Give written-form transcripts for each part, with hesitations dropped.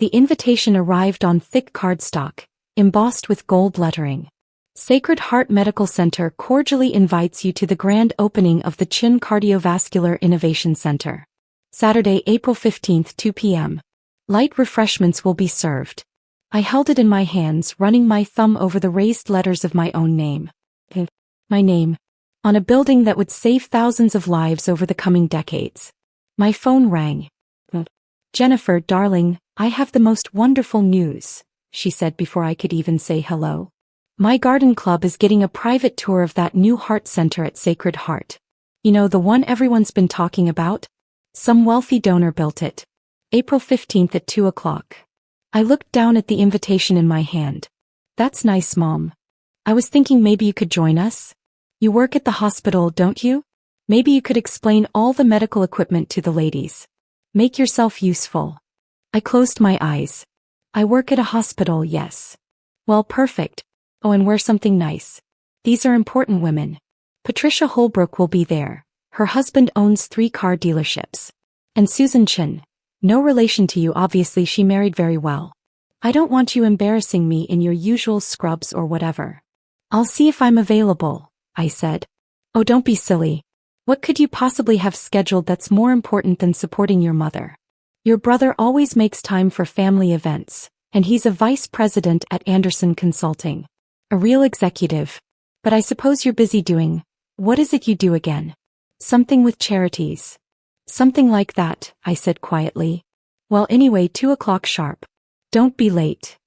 The invitation arrived on thick cardstock, embossed with gold lettering. Sacred Heart Medical Center cordially invites you to the grand opening of the Chin Cardiovascular Innovation Center. Saturday, April 15, 2 p.m. Light refreshments will be served. I held it in my hands, running my thumb over the raised letters of my own name. My name. On a building that would save thousands of lives over the coming decades. My phone rang. "Jennifer, darling, I have the most wonderful news," she said before I could even say hello. "My garden club is getting a private tour of that new heart center at Sacred Heart. You know, the one everyone's been talking about? Some wealthy donor built it. April 15th at 2 o'clock. I looked down at the invitation in my hand. "That's nice, Mom. I was thinking maybe you could join us. You work at the hospital, don't you? Maybe you could explain all the medical equipment to the ladies. Make yourself useful." I closed my eyes. "I work at a hospital, yes. Well, perfect. Oh, and wear something nice. These are important women. Patricia Holbrook will be there. Her husband owns 3 car dealerships. And Susan Chin. No relation to you, obviously, she married very well. I don't want you embarrassing me in your usual scrubs or whatever." "I'll see if I'm available," I said. "Oh, don't be silly. What could you possibly have scheduled that's more important than supporting your mother? Your brother always makes time for family events, and he's a vice president at Anderson Consulting. A real executive. But I suppose you're busy doing, what is it you do again? Something with charities." "Something like that," I said quietly. "Well, anyway, 2 o'clock sharp. Don't be late."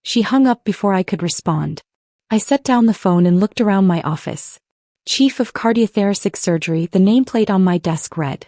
She hung up before I could respond. I set down the phone and looked around my office. Chief of Cardiothoracic Surgery, the nameplate on my desk read.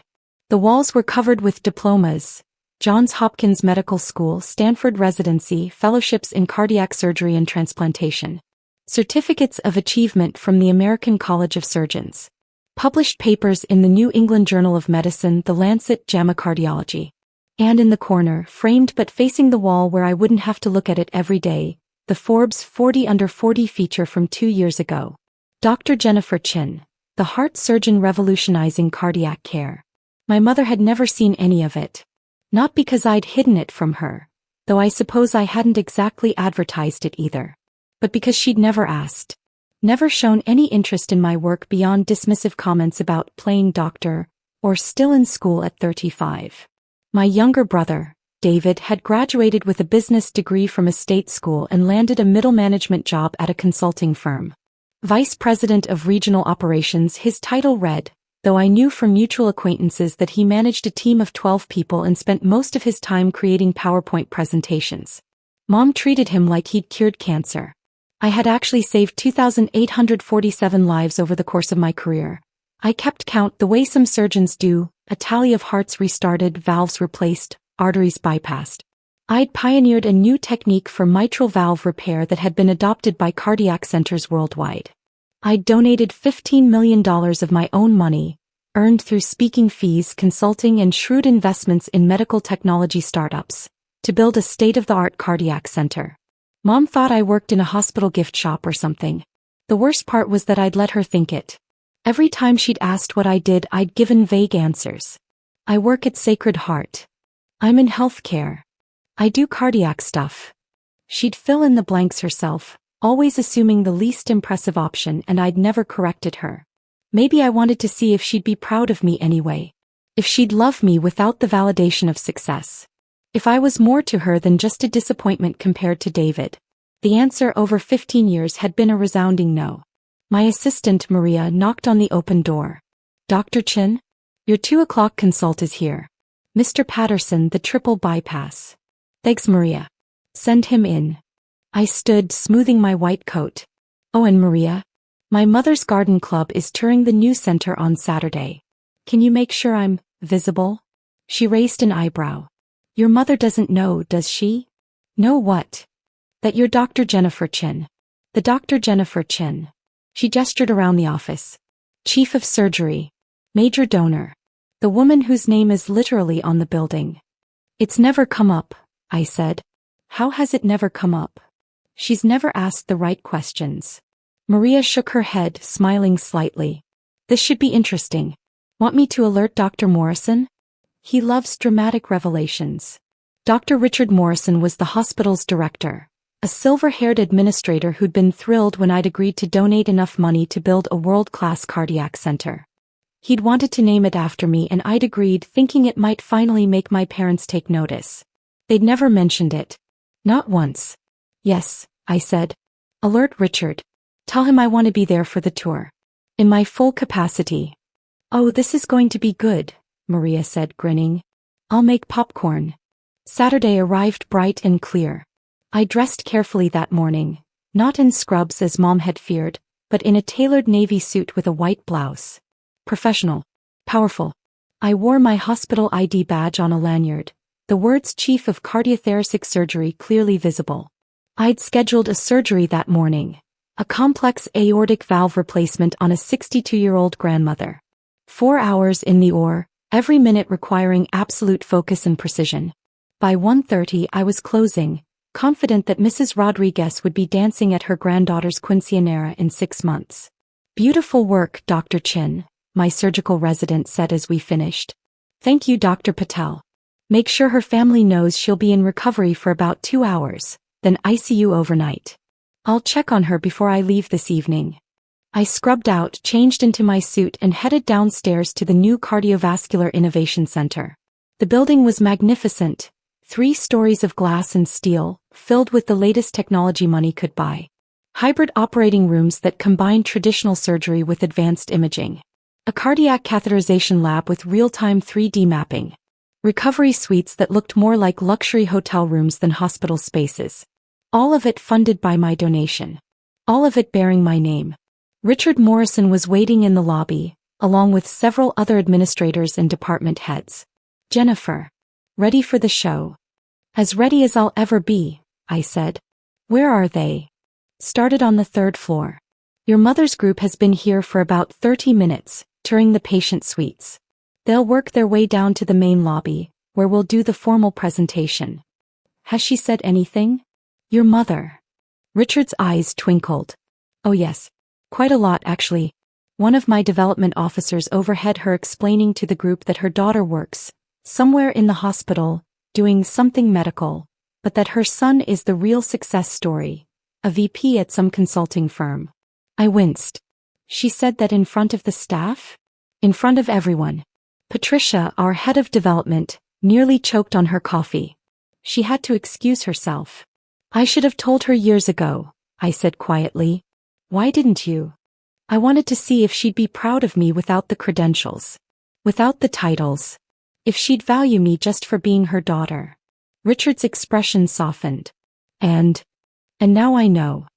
The walls were covered with diplomas: Johns Hopkins Medical School, Stanford Residency, fellowships in cardiac surgery and transplantation. Certificates of achievement from the American College of Surgeons. Published papers in the New England Journal of Medicine, The Lancet, JAMA Cardiology. And in the corner, framed but facing the wall where I wouldn't have to look at it every day, the Forbes 40 Under 40 feature from 2 years ago. Dr. Jennifer Chin, the heart surgeon revolutionizing cardiac care. My mother had never seen any of it. Not because I'd hidden it from her, though I suppose I hadn't exactly advertised it either, but because she'd never asked. Never shown any interest in my work beyond dismissive comments about playing doctor, or still in school at 35. My younger brother, David, had graduated with a business degree from a state school and landed a middle management job at a consulting firm. Vice President of Regional Operations, his title read, though I knew from mutual acquaintances that he managed a team of 12 people and spent most of his time creating PowerPoint presentations. Mom treated him like he'd cured cancer. I had actually saved 2,847 lives over the course of my career. I kept count the way some surgeons do, a tally of hearts restarted, valves replaced, arteries bypassed. I'd pioneered a new technique for mitral valve repair that had been adopted by cardiac centers worldwide. I'd donated $15 million of my own money, earned through speaking fees, consulting, and shrewd investments in medical technology startups, to build a state-of-the-art cardiac center. Mom thought I worked in a hospital gift shop or something. The worst part was that I'd let her think it. Every time she'd asked what I did, I'd given vague answers. "I work at Sacred Heart. I'm in healthcare. I do cardiac stuff." She'd fill in the blanks herself, always assuming the least impressive option, and I'd never corrected her. Maybe I wanted to see if she'd be proud of me anyway. If she'd love me without the validation of success. If I was more to her than just a disappointment compared to David. The answer over 15 years had been a resounding no. My assistant, Maria, knocked on the open door. "Dr. Chin? Your 2 o'clock consult is here. Mr. Patterson, the triple bypass." "Thanks, Maria. Send him in." I stood, smoothing my white coat. "Oh, and Maria? My mother's garden club is touring the new center on Saturday. Can you make sure I'm visible?" She raised an eyebrow. "Your mother doesn't know, does she?" "Know what?" "That you're Dr. Jennifer Chin. The Dr. Jennifer Chin." She gestured around the office. "Chief of Surgery. Major donor. The woman whose name is literally on the building." "It's never come up," I said. "How has it never come up?" "She's never asked the right questions." Maria shook her head, smiling slightly. "This should be interesting. Want me to alert Dr. Morrison? He loves dramatic revelations." Dr. Richard Morrison was the hospital's director, a silver-haired administrator who'd been thrilled when I'd agreed to donate enough money to build a world-class cardiac center. He'd wanted to name it after me and I'd agreed, thinking it might finally make my parents take notice. They'd never mentioned it. Not once. Yes, I said. Alert Richard. Tell him I want to be there for the tour. In my full capacity. Oh, this is going to be good, Maria said, grinning. I'll make popcorn. Saturday arrived bright and clear. I dressed carefully that morning, not in scrubs as Mom had feared, but in a tailored navy suit with a white blouse. Professional. Powerful. I wore my hospital ID badge on a lanyard, the words Chief of Cardiothoracic Surgery clearly visible. I'd scheduled a surgery that morning, a complex aortic valve replacement on a 62-year-old grandmother. 4 hours in the OR, every minute requiring absolute focus and precision. By 1:30 I was closing, confident that Mrs. Rodriguez would be dancing at her granddaughter's quinceanera in 6 months. Beautiful work, Dr. Chin, my surgical resident said as we finished. Thank you, Dr. Patel. Make sure her family knows she'll be in recovery for about 2 hours, then ICU overnight. I'll check on her before I leave this evening. I scrubbed out, changed into my suit and headed downstairs to the new Cardiovascular Innovation Center. The building was magnificent, 3 stories of glass and steel, filled with the latest technology money could buy. Hybrid operating rooms that combined traditional surgery with advanced imaging. A cardiac catheterization lab with real-time 3D mapping. Recovery suites that looked more like luxury hotel rooms than hospital spaces. All of it funded by my donation. All of it bearing my name. Richard Morrison was waiting in the lobby, along with several other administrators and department heads. Jennifer. Ready for the show. As ready as I'll ever be, I said. Where are they? Started on the 3rd floor. Your mother's group has been here for about 30 minutes, touring the patient suites. They'll work their way down to the main lobby, where we'll do the formal presentation. Has she said anything? Your mother. Richard's eyes twinkled. Oh yes. Quite a lot actually. One of my development officers overheard her explaining to the group that her daughter works, somewhere in the hospital, doing something medical, but that her son is the real success story, a VP at some consulting firm. I winced. She said that in front of the staff? In front of everyone. Patricia, our head of development, nearly choked on her coffee. She had to excuse herself. I should have told her years ago, I said quietly. Why didn't you? I wanted to see if she'd be proud of me without the credentials. Without the titles. If she'd value me just for being her daughter. Richard's expression softened. And now I know.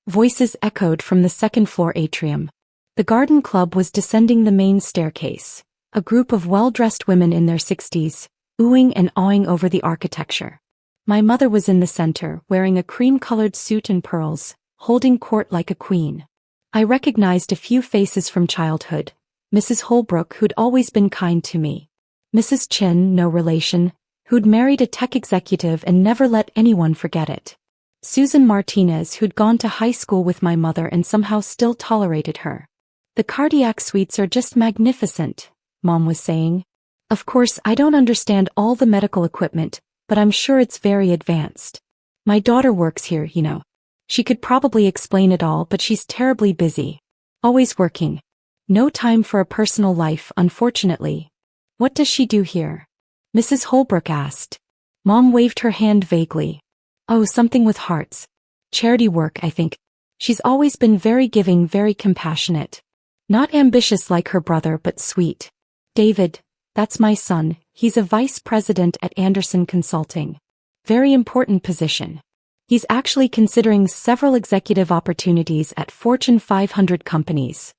Voices echoed from the 2nd floor atrium. The garden club was descending the main staircase, a group of well-dressed women in their 60s, oohing and awing over the architecture. My mother was in the center, wearing a cream-colored suit and pearls, holding court like a queen. I recognized a few faces from childhood. Mrs. Holbrook, who'd always been kind to me. Mrs. Chin, no relation, who'd married a tech executive and never let anyone forget it. Susan Martinez, who'd gone to high school with my mother and somehow still tolerated her. The cardiac suites are just magnificent, Mom was saying. Of course, I don't understand all the medical equipment, but I'm sure it's very advanced. My daughter works here, you know. She could probably explain it all, but she's terribly busy. Always working. No time for a personal life, unfortunately. What does she do here? Mrs. Holbrook asked. Mom waved her hand vaguely. Oh, something with hearts. Charity work, I think. She's always been very giving, very compassionate. Not ambitious like her brother, but sweet. David, that's my son, he's a vice president at Anderson Consulting. Very important position. He's actually considering several executive opportunities at Fortune 500 companies.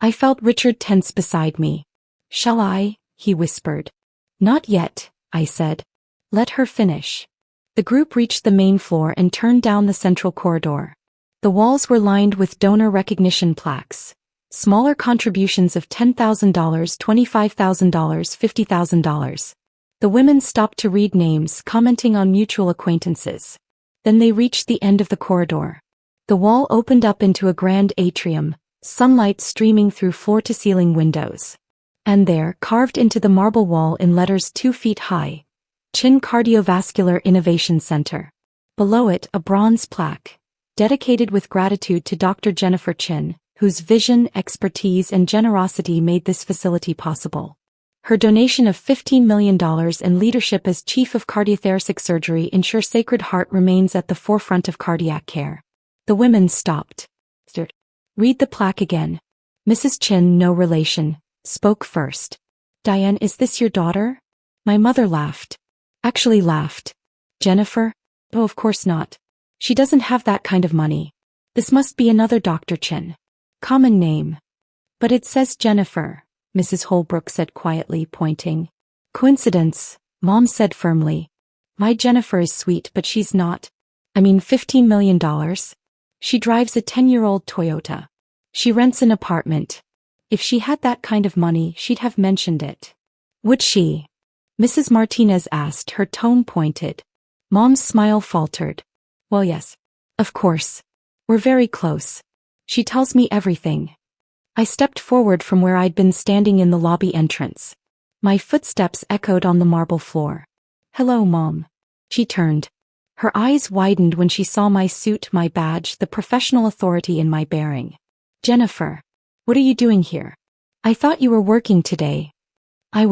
I felt Richard tense beside me. Shall I? He whispered. Not yet, I said. Let her finish. The group reached the main floor and turned down the central corridor. The walls were lined with donor recognition plaques. Smaller contributions of $10,000, $25,000, $50,000. The women stopped to read names, commenting on mutual acquaintances. Then they reached the end of the corridor. The wall opened up into a grand atrium, sunlight streaming through floor-to-ceiling windows. And there, carved into the marble wall in letters 2 feet high, Chin Cardiovascular Innovation Center. Below it, a bronze plaque, dedicated with gratitude to Dr. Jennifer Chin, whose vision, expertise, and generosity made this facility possible. Her donation of $15 million and leadership as Chief of Cardiothoracic Surgery ensure Sacred Heart remains at the forefront of cardiac care. The women stopped. Read the plaque again. Mrs. Chin, no relation, spoke first. Diane, is this your daughter? My mother laughed. Actually laughed. Jennifer? Oh, of course not. She doesn't have that kind of money. This must be another Dr. Chin. Common name. But it says Jennifer, Mrs. Holbrook said quietly, pointing. Coincidence, Mom said firmly. My Jennifer is sweet, but she's not. I mean, $15 million? She drives a 10-year-old Toyota. She rents an apartment. If she had that kind of money, she'd have mentioned it. Would she? Mrs. Martinez asked, her tone pointed. Mom's smile faltered. Well, yes. Of course. We're very close. She tells me everything. I stepped forward from where I'd been standing in the lobby entrance. My footsteps echoed on the marble floor. Hello, Mom. She turned. Her eyes widened when she saw my suit, my badge, the professional authority in my bearing. Jennifer, what are you doing here? I thought you were working today. I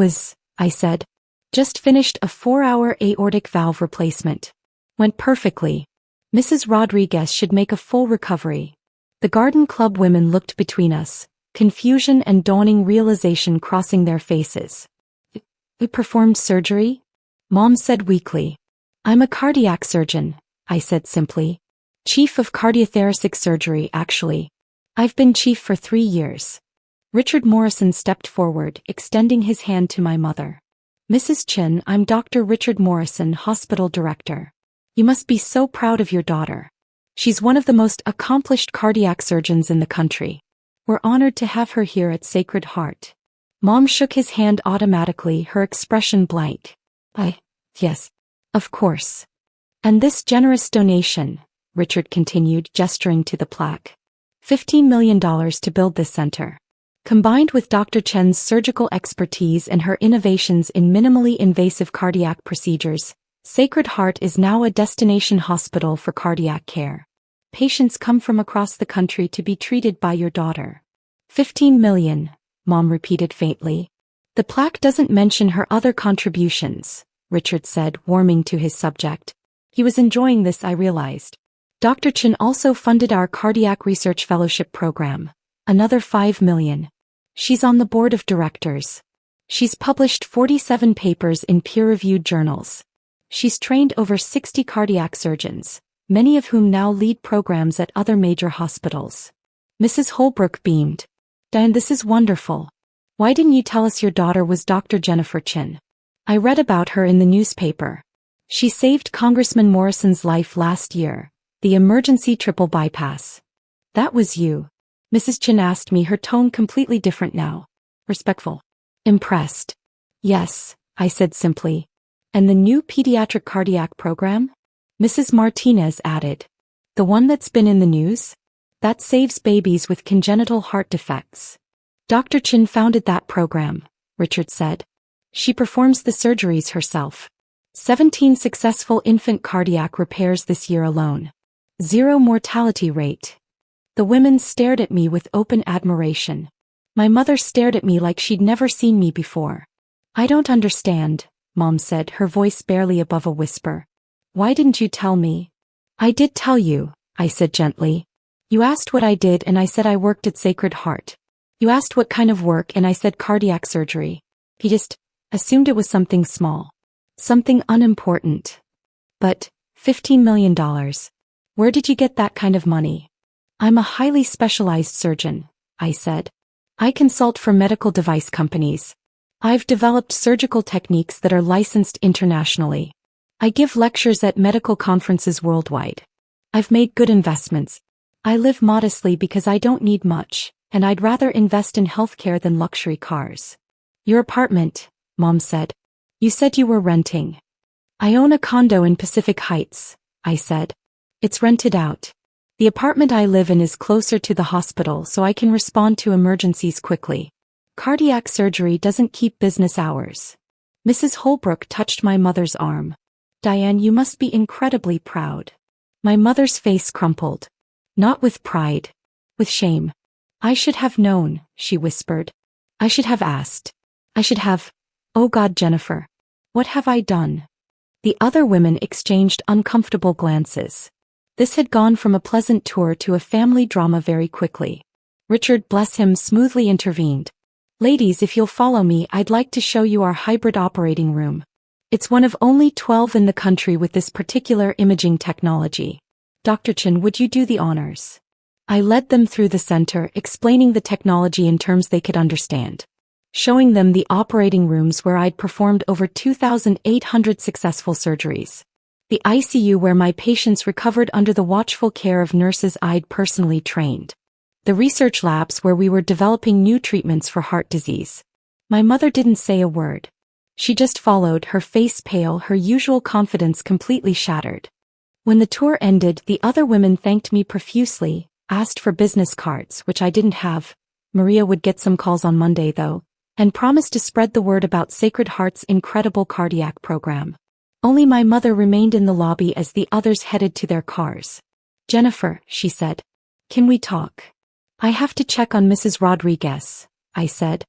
said. Just finished a 4-hour aortic valve replacement. Went perfectly. Mrs. Rodriguez should make a full recovery. The Garden Club women looked between us, confusion and dawning realization crossing their faces. We performed surgery? Mom said weakly. I'm a cardiac surgeon, I said simply. Chief of Cardiothoracic Surgery, actually. I've been chief for 3 years. Richard Morrison stepped forward, extending his hand to my mother. Mrs. Chin, I'm Dr. Richard Morrison, hospital director. You must be so proud of your daughter. She's one of the most accomplished cardiac surgeons in the country. We're honored to have her here at Sacred Heart. Mom shook his hand automatically, her expression blank. Yes. Of course. And this generous donation, Richard continued, gesturing to the plaque. $15 million to build this center. Combined with Dr. Chen's surgical expertise and her innovations in minimally invasive cardiac procedures, Sacred Heart is now a destination hospital for cardiac care. Patients come from across the country to be treated by your daughter. 15 million, Mom repeated faintly. The plaque doesn't mention her other contributions, Richard said, warming to his subject. He was enjoying this, I realized. Dr. Chin also funded our cardiac research fellowship program. Another 5 million. She's on the board of directors. She's published 47 papers in peer-reviewed journals. She's trained over 60 cardiac surgeons, many of whom now lead programs at other major hospitals. Mrs. Holbrook beamed. Diane, this is wonderful. Why didn't you tell us your daughter was Dr. Jennifer Chin? I read about her in the newspaper. She saved Congressman Morrison's life last year, the emergency triple bypass. That was you. Mrs. Chin asked me, her tone completely different now. Respectful. Impressed. Yes, I said simply. And the new pediatric cardiac program? Mrs. Martinez added. The one that's been in the news? That saves babies with congenital heart defects. Dr. Chin founded that program, Richard said. She performs the surgeries herself. 17 successful infant cardiac repairs this year alone. 0 mortality rate. The women stared at me with open admiration. My mother stared at me like she'd never seen me before. I don't understand, Mom said, her voice barely above a whisper. Why didn't you tell me? I did tell you, I said gently. You asked what I did and I said I worked at Sacred Heart. You asked what kind of work and I said cardiac surgery. He just assumed it was something small. Something unimportant. But, $15 million. Where did you get that kind of money? I'm a highly specialized surgeon, I said. I consult for medical device companies. I've developed surgical techniques that are licensed internationally. I give lectures at medical conferences worldwide. I've made good investments. I live modestly because I don't need much, and I'd rather invest in healthcare than luxury cars. Your apartment, Mom said. You said you were renting. I own a condo in Pacific Heights, I said. It's rented out. The apartment I live in is closer to the hospital so I can respond to emergencies quickly. Cardiac surgery doesn't keep business hours. Mrs. Holbrook touched my mother's arm. Diane, you must be incredibly proud. My mother's face crumpled. Not with pride. With shame. I should have known, she whispered. I should have asked. I should have. Oh God, Jennifer. What have I done? The other women exchanged uncomfortable glances. This had gone from a pleasant tour to a family drama very quickly. Richard, bless him, smoothly intervened. Ladies, if you'll follow me, I'd like to show you our hybrid operating room. It's one of only 12 in the country with this particular imaging technology. Dr. Chen, would you do the honors? I led them through the center, explaining the technology in terms they could understand. Showing them the operating rooms where I'd performed over 2,800 successful surgeries. The ICU where my patients recovered under the watchful care of nurses I'd personally trained. The research labs where we were developing new treatments for heart disease. My mother didn't say a word. She just followed, her face pale, her usual confidence completely shattered. When the tour ended, the other women thanked me profusely, asked for business cards, which I didn't have. Maria would get some calls on Monday though, and promised to spread the word about Sacred Heart's incredible cardiac program. Only my mother remained in the lobby as the others headed to their cars. Jennifer, she said. Can we talk? I have to check on Mrs. Rodriguez, I said.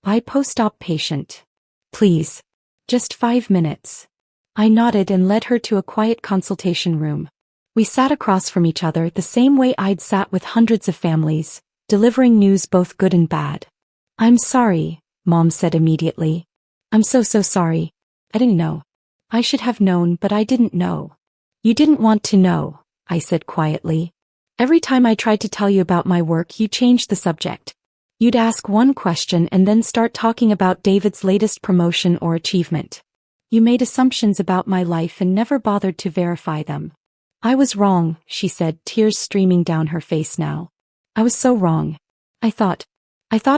I post-op patient. Please. Just 5 minutes. I nodded and led her to a quiet consultation room. We sat across from each other the same way I'd sat with hundreds of families, delivering news both good and bad. I'm sorry, Mom said immediately. I'm so sorry. I didn't know. I should have known, but I didn't know. You didn't want to know, I said quietly. Every time I tried to tell you about my work, you changed the subject. You'd ask one question and then start talking about David's latest promotion or achievement. You made assumptions about my life and never bothered to verify them. I was wrong, she said, tears streaming down her face now. I was so wrong. I thought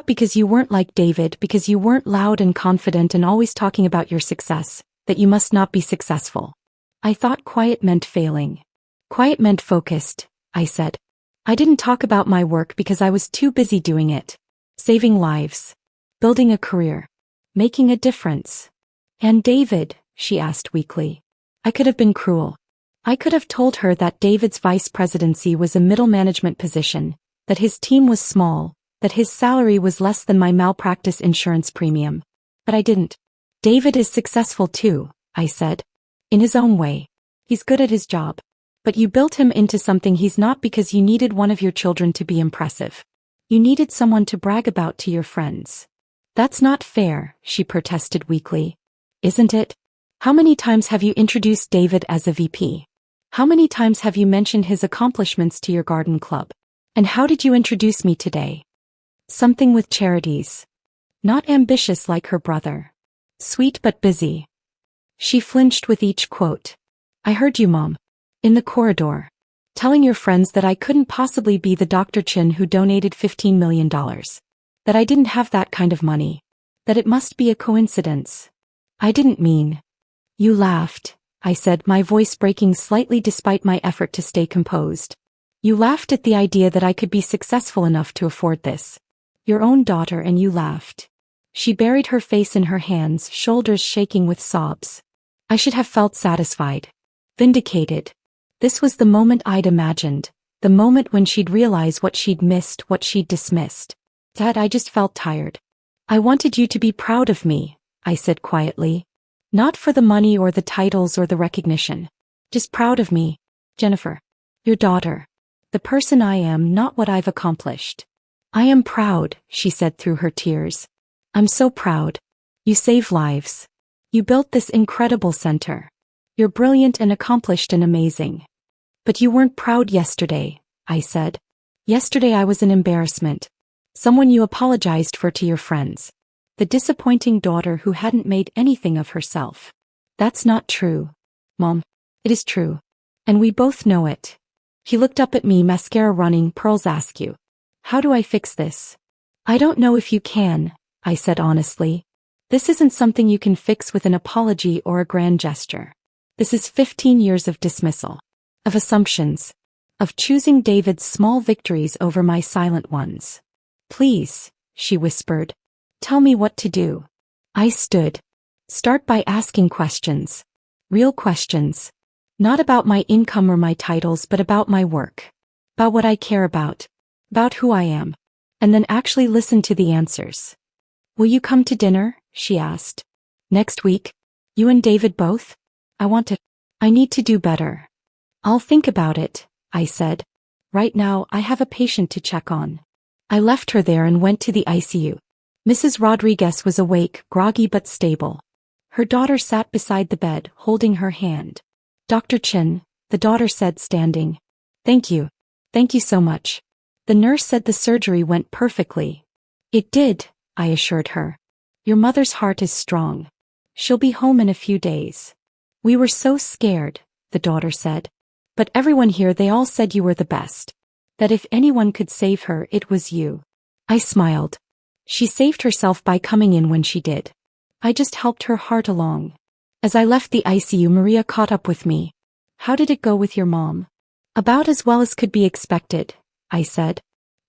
because you weren't like David, because you weren't loud and confident and always talking about your success, that you must not be successful. I thought quiet meant failing. Quiet meant focused, I said. I didn't talk about my work because I was too busy doing it. Saving lives. Building a career. Making a difference. And David, she asked weakly. I could have been cruel. I could have told her that David's vice presidency was a middle management position, that his team was small, that his salary was less than my malpractice insurance premium. But I didn't. David is successful too, I said. In his own way. He's good at his job. But you built him into something he's not because you needed one of your children to be impressive. You needed someone to brag about to your friends. That's not fair, she protested weakly. Isn't it? How many times have you introduced David as a VP? How many times have you mentioned his accomplishments to your garden club? And how did you introduce me today? Something with charities. Not ambitious like her brother. Sweet but busy. She flinched with each quote. I heard you, Mom. In the corridor. Telling your friends that I couldn't possibly be the Dr. Chen who donated $15 million. That I didn't have that kind of money. That it must be a coincidence. I didn't mean. You laughed, I said, my voice breaking slightly despite my effort to stay composed. You laughed at the idea that I could be successful enough to afford this. Your own daughter, and you laughed. She buried her face in her hands, shoulders shaking with sobs. I should have felt satisfied. Vindicated. This was the moment I'd imagined, the moment when she'd realize what she'd missed, what she'd dismissed. Dad, I just felt tired. I wanted you to be proud of me, I said quietly. Not for the money or the titles or the recognition. Just proud of me, Jennifer. Your daughter. The person I am, not what I've accomplished. I am proud, she said through her tears. I'm so proud. You save lives. You built this incredible center. You're brilliant and accomplished and amazing. But you weren't proud yesterday, I said. Yesterday I was an embarrassment. Someone you apologized for to your friends. The disappointing daughter who hadn't made anything of herself. That's not true. Mom. It is true. And we both know it. He looked up at me, mascara running, pearls askew. How do I fix this? I don't know if you can, I said honestly. This isn't something you can fix with an apology or a grand gesture. This is 15 years of dismissal. Of assumptions. Of choosing David's small victories over my silent ones. Please, she whispered. Tell me what to do. I stood. Start by asking questions. Real questions. Not about my income or my titles, but about my work. About what I care about. About who I am. And then actually listen to the answers. Will you come to dinner? She asked. Next week? You and David both? I need to do better. I'll think about it, I said. Right now, I have a patient to check on. I left her there and went to the ICU. Mrs. Rodriguez was awake, groggy but stable. Her daughter sat beside the bed, holding her hand. Dr. Chin, the daughter said, standing. Thank you. Thank you so much. The nurse said the surgery went perfectly. It did, I assured her. Your mother's heart is strong. She'll be home in a few days. We were so scared, the daughter said. But everyone here, they all said you were the best. That if anyone could save her, it was you. I smiled. She saved herself by coming in when she did. I just helped her heart along. As I left the ICU, Maria caught up with me. How did it go with your mom? About as well as could be expected, I said.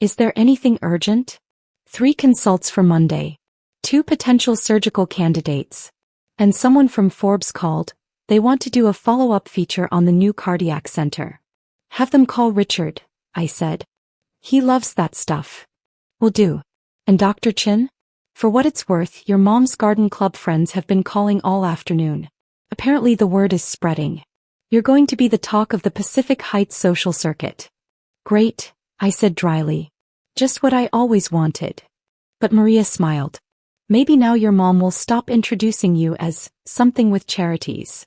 Is there anything urgent? 3 consults for Monday. 2 potential surgical candidates. And someone from Forbes called. They want to do a follow-up feature on the new cardiac center. Have them call Richard, I said. He loves that stuff. Will do. And Dr. Chin? For what it's worth, your mom's garden club friends have been calling all afternoon. Apparently the word is spreading. You're going to be the talk of the Pacific Heights social circuit. Great, I said dryly. Just what I always wanted. But Maria smiled. Maybe now your mom will stop introducing you as something with charities.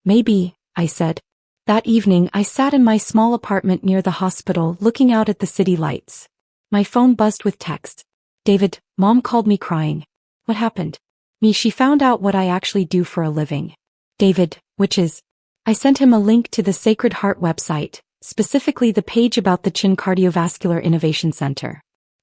Maybe, I said. That evening I sat in my small apartment near the hospital looking out at the city lights. My phone buzzed with texts. David, Mom called me crying. What happened? Me, she found out what I actually do for a living. David, which is? I sent him a link to the Sacred Heart website, specifically the page about the Chin Cardiovascular Innovation Center.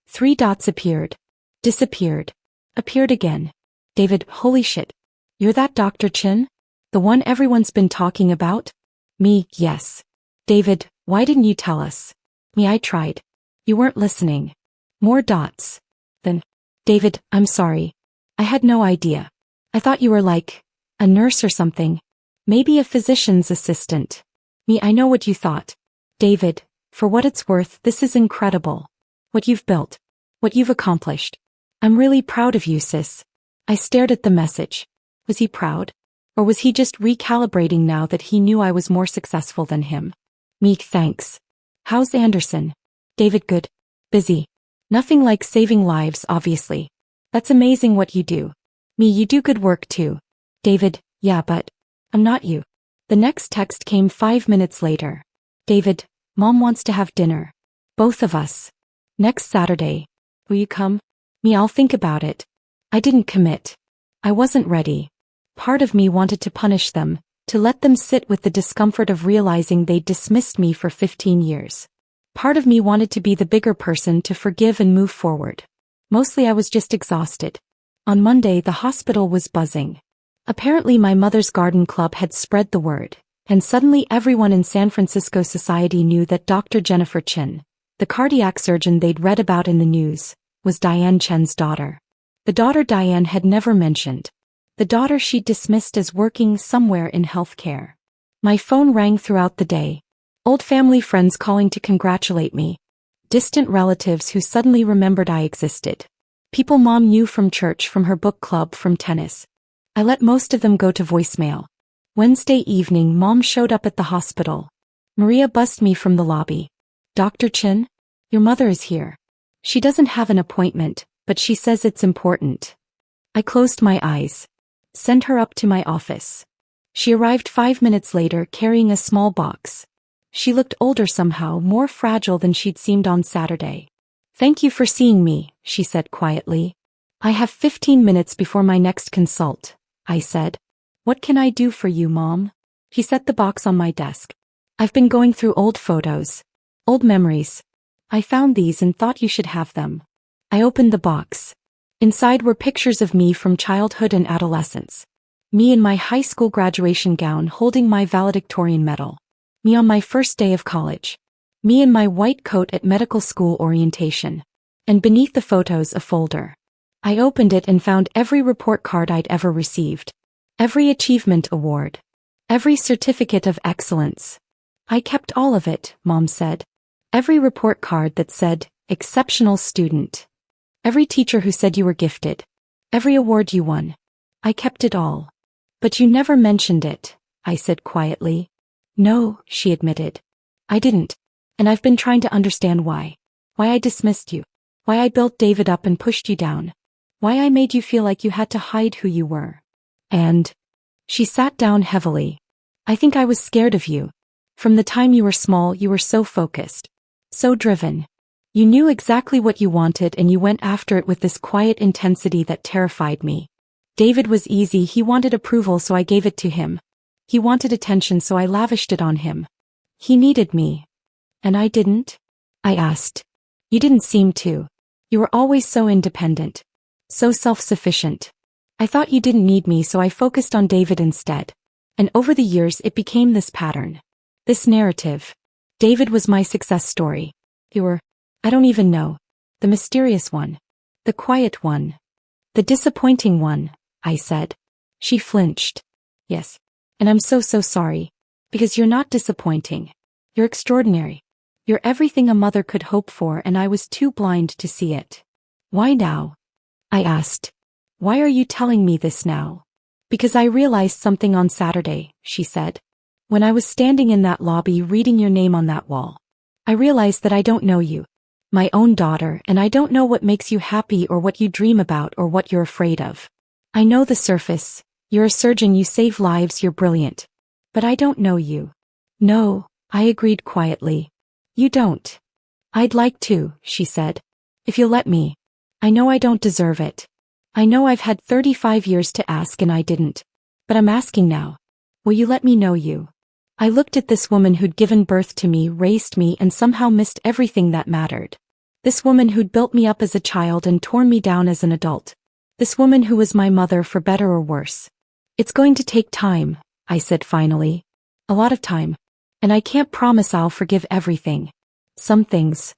3 dots appeared. Disappeared. Appeared again. David, holy shit. You're that Dr. Chin? The one everyone's been talking about? Me, yes. David, why didn't you tell us? Me, I tried. You weren't listening. More dots. Then, David, I'm sorry. I had no idea. I thought you were like a nurse or something. Maybe a physician's assistant. Me, I know what you thought. David, for what it's worth, this is incredible. What you've built. What you've accomplished. I'm really proud of you, sis. I stared at the message. Was he proud? Or was he just recalibrating now that he knew I was more successful than him? Me, thanks. How's Anderson? David, good. Busy. Nothing like saving lives, obviously. That's amazing what you do. Me, you do good work too. David, yeah, but I'm not you. The next text came 5 minutes later. David, Mom wants to have dinner. Both of us. Next Saturday. Will you come? Me, I'll think about it. I didn't commit. I wasn't ready. Part of me wanted to punish them, to let them sit with the discomfort of realizing they'd dismissed me for 15 years. Part of me wanted to be the bigger person to forgive and move forward. Mostly I was just exhausted. On Monday the hospital was buzzing. Apparently my mother's garden club had spread the word, and suddenly everyone in San Francisco society knew that Dr. Jennifer Chin, the cardiac surgeon they'd read about in the news, was Diane Chen's daughter. The daughter Diane had never mentioned. The daughter she'd dismissed as working somewhere in healthcare. My phone rang throughout the day. Old family friends calling to congratulate me. Distant relatives who suddenly remembered I existed. People Mom knew from church, from her book club, from tennis. I let most of them go to voicemail. Wednesday evening Mom showed up at the hospital. Maria buzzed me from the lobby. Dr. Chin? Your mother is here. She doesn't have an appointment, but she says it's important. I closed my eyes. Send her up to my office. She arrived 5 minutes later carrying a small box. She looked older somehow, more fragile than she'd seemed on Saturday. Thank you for seeing me, she said quietly. I have 15 minutes before my next consult, I said. What can I do for you, Mom? She set the box on my desk. I've been going through old photos. Old memories. I found these and thought you should have them. I opened the box. Inside were pictures of me from childhood and adolescence. Me in my high school graduation gown holding my valedictorian medal. Me on my first day of college. Me in my white coat at medical school orientation. And beneath the photos a folder. I opened it and found every report card I'd ever received. Every achievement award. Every certificate of excellence. I kept all of it, Mom said. Every report card that said, exceptional student. Every teacher who said you were gifted. Every award you won. I kept it all. But you never mentioned it, I said quietly. No, she admitted. I didn't. And I've been trying to understand why. Why I dismissed you. Why I built David up and pushed you down. Why I made you feel like you had to hide who you were. And she sat down heavily. I think I was scared of you. From the time you were small, you were so focused. So driven. You knew exactly what you wanted and you went after it with this quiet intensity that terrified me. David was easy, he wanted approval so I gave it to him. He wanted attention so I lavished it on him. He needed me. And I didn't? I asked. You didn't seem to. You were always so independent. So self-sufficient. I thought you didn't need me so I focused on David instead. And over the years it became this pattern. This narrative. David was my success story. You were, I don't even know. The mysterious one. The quiet one. The disappointing one, I said. She flinched. Yes. And I'm so sorry. Because you're not disappointing. You're extraordinary. You're everything a mother could hope for and I was too blind to see it. Why now? I asked. Why are you telling me this now? Because I realized something on Saturday, she said. When I was standing in that lobby reading your name on that wall. I realized that I don't know you. My own daughter, and I don't know what makes you happy or what you dream about or what you're afraid of. I know the surface. You're a surgeon, you save lives, you're brilliant. But I don't know you. No, I agreed quietly. You don't. I'd like to, she said. If you'll let me. I know I don't deserve it. I know I've had 35 years to ask and I didn't. But I'm asking now. Will you let me know you? I looked at this woman who'd given birth to me, raised me, and somehow missed everything that mattered. This woman who'd built me up as a child and torn me down as an adult. This woman who was my mother for better or worse. It's going to take time, I said finally. A lot of time. And I can't promise I'll forgive everything. Some things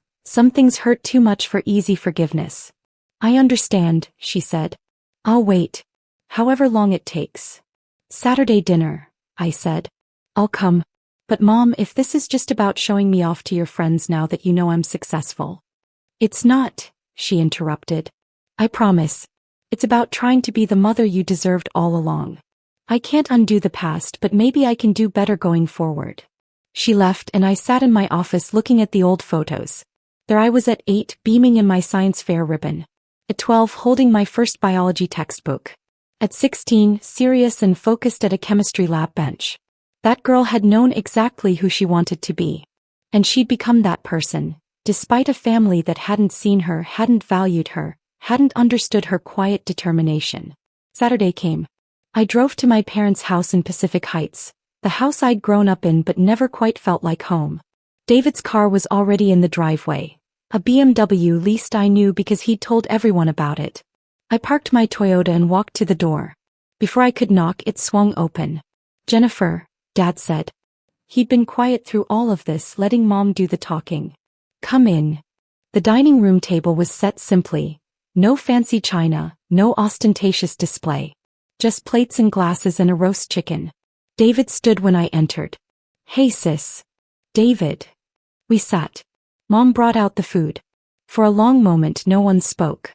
hurt too much for easy forgiveness. I understand, she said. I'll wait. However long it takes. Saturday dinner, I said. I'll come. But Mom, if this is just about showing me off to your friends now that you know I'm successful. It's not, she interrupted. I promise. It's about trying to be the mother you deserved all along. I can't undo the past, but maybe I can do better going forward. She left and I sat in my office looking at the old photos. There I was at 8, beaming in my science fair ribbon. At 12, holding my first biology textbook. At 16, serious and focused at a chemistry lab bench. That girl had known exactly who she wanted to be. And she'd become that person, despite a family that hadn't seen her, hadn't valued her, hadn't understood her quiet determination. Saturday came. I drove to my parents' house in Pacific Heights. The house I'd grown up in but never quite felt like home. David's car was already in the driveway. A BMW, least I knew because he'd told everyone about it. I parked my Toyota and walked to the door. Before I could knock, it swung open. Jennifer, Dad said. He'd been quiet through all of this, letting Mom do the talking. Come in. The dining room table was set simply. No fancy china, no ostentatious display. Just plates and glasses and a roast chicken. David stood when I entered. Hey sis. David. We sat. Mom brought out the food. For a long moment no one spoke.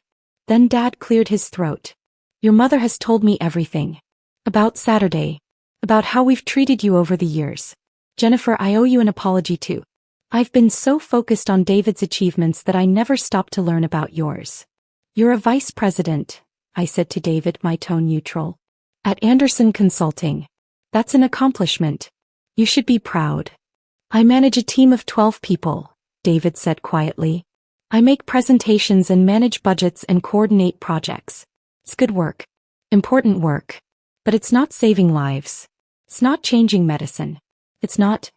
Then Dad cleared his throat. Your mother has told me everything. About Saturday. About how we've treated you over the years. Jennifer, I owe you an apology too. I've been so focused on David's achievements that I never stopped to learn about yours. You're a vice president, I said to David, my tone neutral. At Anderson Consulting. That's an accomplishment. You should be proud. I manage a team of 12 people, David said quietly. I make presentations and manage budgets and coordinate projects. It's good work. Important work. But it's not saving lives. It's not changing medicine. It's not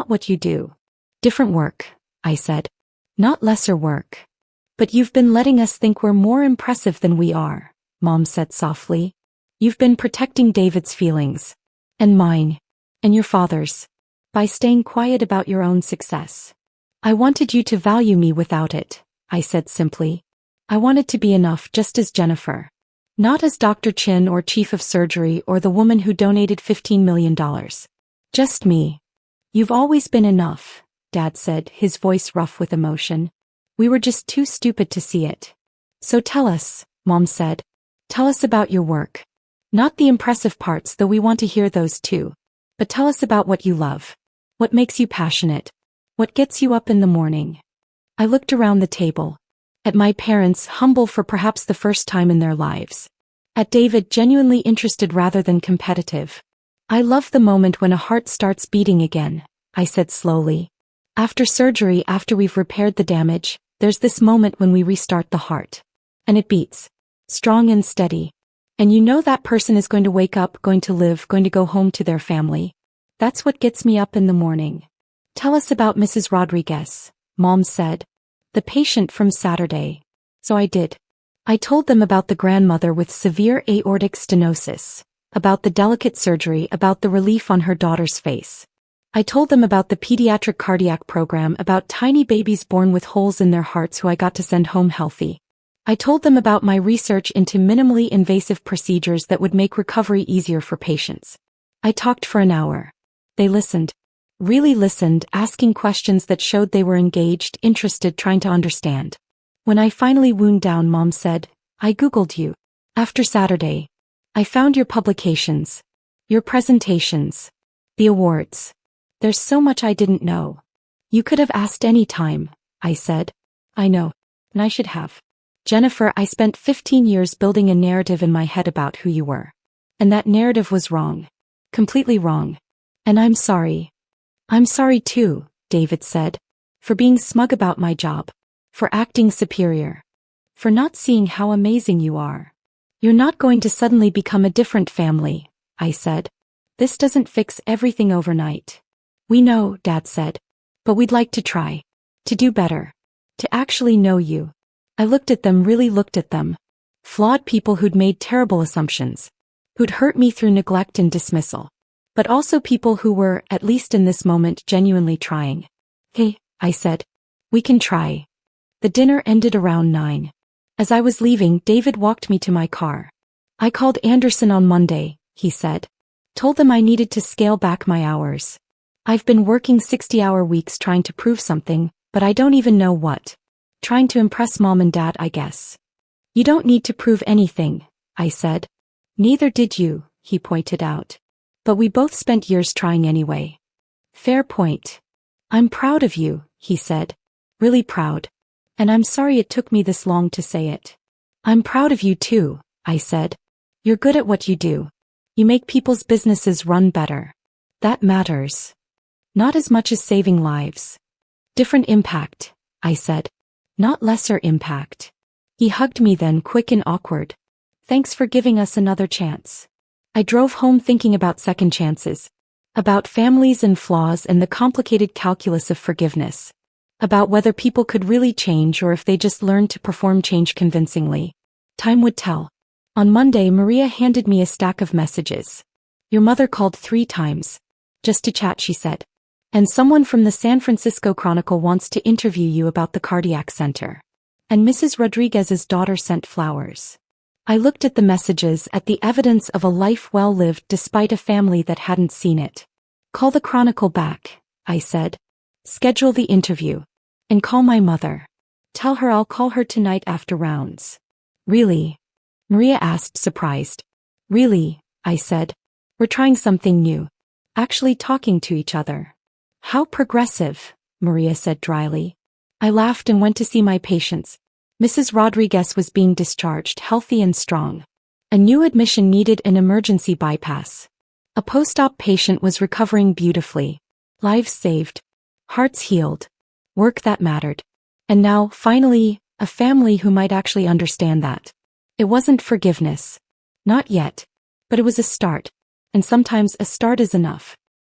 what you do. Different work, I said. Not lesser work. But you've been letting us think we're more impressive than we are, Mom said softly. You've been protecting David's feelings. And mine. And your father's. By staying quiet about your own success. I wanted you to value me without it, I said simply. I wanted to be enough just as Jennifer. Not as Dr. Chin or chief of surgery or the woman who donated $15 million. Just me. You've always been enough, Dad said, his voice rough with emotion. We were just too stupid to see it. So tell us, Mom said. Tell us about your work. Not the impressive parts, though we want to hear those too. But tell us about what you love. What makes you passionate? What gets you up in the morning? I looked around the table. At my parents, humble for perhaps the first time in their lives. At David, genuinely interested rather than competitive. I love the moment when a heart starts beating again, I said slowly. After surgery, after we've repaired the damage, there's this moment when we restart the heart. And it beats. Strong and steady. And you know that person is going to wake up, going to live, going to go home to their family. That's what gets me up in the morning. Tell us about Mrs. Rodriguez, Mom said. The patient from Saturday. So I did. I told them about the grandmother with severe aortic stenosis, about the delicate surgery, about the relief on her daughter's face. I told them about the pediatric cardiac program, about tiny babies born with holes in their hearts who I got to send home healthy. I told them about my research into minimally invasive procedures that would make recovery easier for patients. I talked for an hour. They listened. Really listened, asking questions that showed they were engaged, interested, trying to understand. When I finally wound down, Mom said, I Googled you. After Saturday. I found your publications. Your presentations. The awards. There's so much I didn't know. You could have asked any time, I said. I know. And I should have. Jennifer, I spent 15 years building a narrative in my head about who you were. And that narrative was wrong. Completely wrong. And I'm sorry. I'm sorry too, David said. For being smug about my job. For acting superior. For not seeing how amazing you are. You're not going to suddenly become a different family, I said. This doesn't fix everything overnight. We know, Dad said. But we'd like to try. To do better. To actually know you. I looked at them, really looked at them. Flawed people who'd made terrible assumptions. Who'd hurt me through neglect and dismissal. But also people who were, at least in this moment, genuinely trying. Hey, I said. We can try. The dinner ended around 9. As I was leaving, David walked me to my car. I called Anderson on Monday, he said. Told them I needed to scale back my hours. I've been working 60-hour weeks trying to prove something, but I don't even know what. Trying to impress Mom and Dad, I guess. You don't need to prove anything, I said. Neither did you, he pointed out. But we both spent years trying anyway. Fair point. I'm proud of you, he said. Really proud. And I'm sorry it took me this long to say it. I'm proud of you too, I said. You're good at what you do. You make people's businesses run better. That matters. Not as much as saving lives. Different impact, I said. Not lesser impact. He hugged me then, quick and awkward. Thanks for giving us another chance. I drove home thinking about second chances. About families and flaws and the complicated calculus of forgiveness. About whether people could really change or if they just learned to perform change convincingly. Time would tell. On Monday, Maria handed me a stack of messages. Your mother called 3 times. Just to chat, she said. And someone from the San Francisco Chronicle wants to interview you about the cardiac center. And Mrs. Rodriguez's daughter sent flowers. I looked at the messages, at the evidence of a life well lived despite a family that hadn't seen it. Call the Chronicle back, I said. Schedule the interview. And call my mother. Tell her I'll call her tonight after rounds. Really? Maria asked, surprised. Really, I said. We're trying something new. Actually talking to each other. How progressive, Maria said dryly. I laughed and went to see my patients. Mrs. Rodriguez was being discharged, healthy and strong. A new admission needed an emergency bypass. A post-op patient was recovering beautifully. Lives saved. Hearts healed. Work that mattered. And now, finally, a family who might actually understand that. It wasn't forgiveness. Not yet. But it was a start. And sometimes a start is enough.